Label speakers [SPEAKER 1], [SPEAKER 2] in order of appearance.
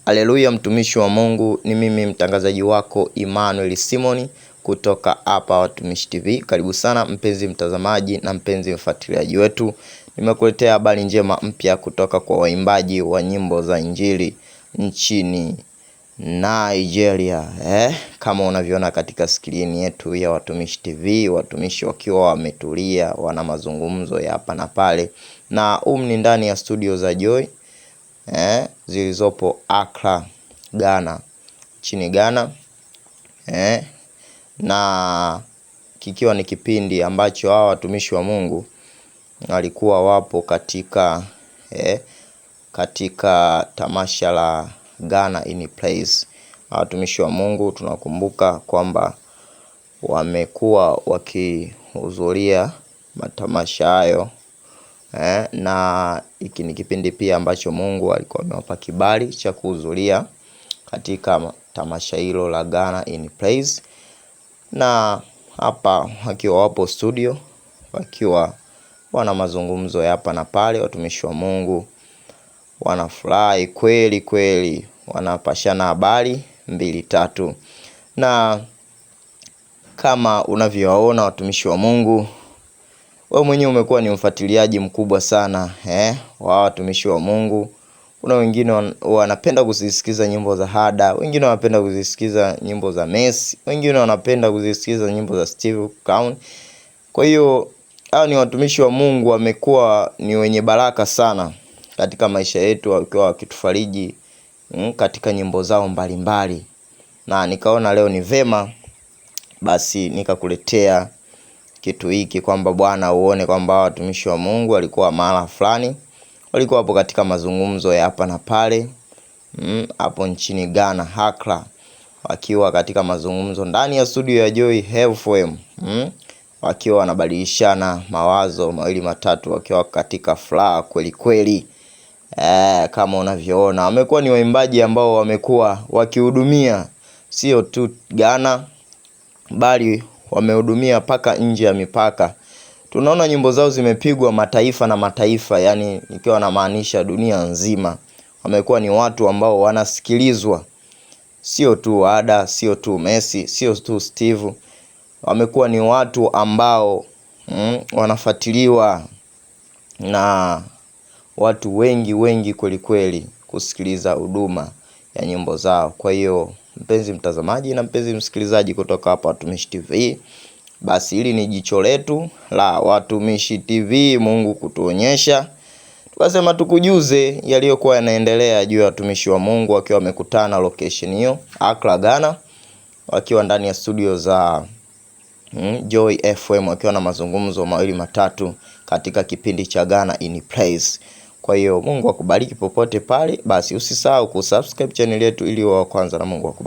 [SPEAKER 1] Haleluya, mtumishi wa Mungu, ni mimi mtangazaji wako Emmanuel Simoni kutoka hapa Watumishi TV. Karibu sana mpenzi mtazamaji na mpenzi mfuatiliaji wetu. Nimekuletea habari njema mpya kutoka kwa waimbaji wa nyimbo za injili nchini Nigeria. Kama unavyoona katika skrini yetu ya Watumishi TV, watumishi wakiwa wametulia, wana mazungumzo ya hapa na pale. Na ni ndani ya studio za Joy zilizopo Accra, Ghana, nchini Ghana. Na kikiwa ni kipindi ambacho hawa watumishi wa Mungu walikuwa wapo katika tamasha la Ghana in Praise. Watumishi wa Mungu tunakumbuka kwamba wamekuwa wakihudhuria matamasha hayo. Na hiki ni kipindi pia ambacho Mungu alikuwa amewapa kibali cha kuhudhuria katika tamasha hilo la Ghana in Praise. Na hapa wakiwa wapo studio, wakiwa wana mazungumzo ya hapa na pale, watumishi wa Mungu wanafurahi kweli kweli, wanapashana habari 2-3. Na kama unavyowaona watumishi wa Mungu, wewe mwenyewe umekuwa ni mfuatiliaji mkubwa sana wa watumishi wa Mungu. Kuna wengine wanapenda kuzisikiza nyimbo za Hada, wengine wanapenda kuzisikiza nyimbo za Messi, wengine wanapenda kuzisikiza nyimbo za Steve Crown. Kwa hiyo hao ni watumishi wa Mungu, wamekuwa ni wenye baraka sana katika maisha yetu, wakiwa wakitufariji katika nyimbo zao mbalimbali. Na nikaona leo ni vema basi nikakuletea kitu hiki kwamba Bwana uone kwamba watumishi wa Mungu walikuwa mahala fulani, walikuwa hapo katika mazungumzo ya hapa na pale hapo nchini Ghana, Accra, wakiwa katika mazungumzo ndani ya studio ya Joy FM, wakiwa wanabadilishana mawazo 2-3, wakiwa katika furaha kweli kweli. Kama unavyoona, wamekuwa ni waimbaji ambao wamekuwa wakihudumia sio tu Ghana, bali wamehudumia paka nje ya mipaka. Tunaona nyimbo zao zimepigwa mataifa na mataifa, yani nikiwa na maanisha dunia nzima. Wamekuwa ni watu ambao wanasikilizwa, sio tu Hada, sio tu Messi, sio tu Steve. Wamekuwa ni watu ambao wanafuatiliwa na watu wengi kweli kweli kusikiliza huduma ya nyimbo zao. Kwa hiyo mpenzi mtazamaji na mpenzi msikilizaji kutoka hapa Watumishi TV, basi hili ni jicho letu la Watumishi TV, Mungu kutuonyesha. Tukasema tukujuze yaliyokuwa yanaendelea juu ya watumishi wa Mungu wakiwa wamekutana location hiyo Accra, Ghana, wakiwa ndani ya studio za Joy FM, wakiwa na mazungumzo 2-3 katika kipindi cha Ghana in Praise. Kwa hiyo Mungu akubariki popote pale. Basi usisahau kusubscribe channel yetu ili uwe wa kwanza na Mungu akubariki.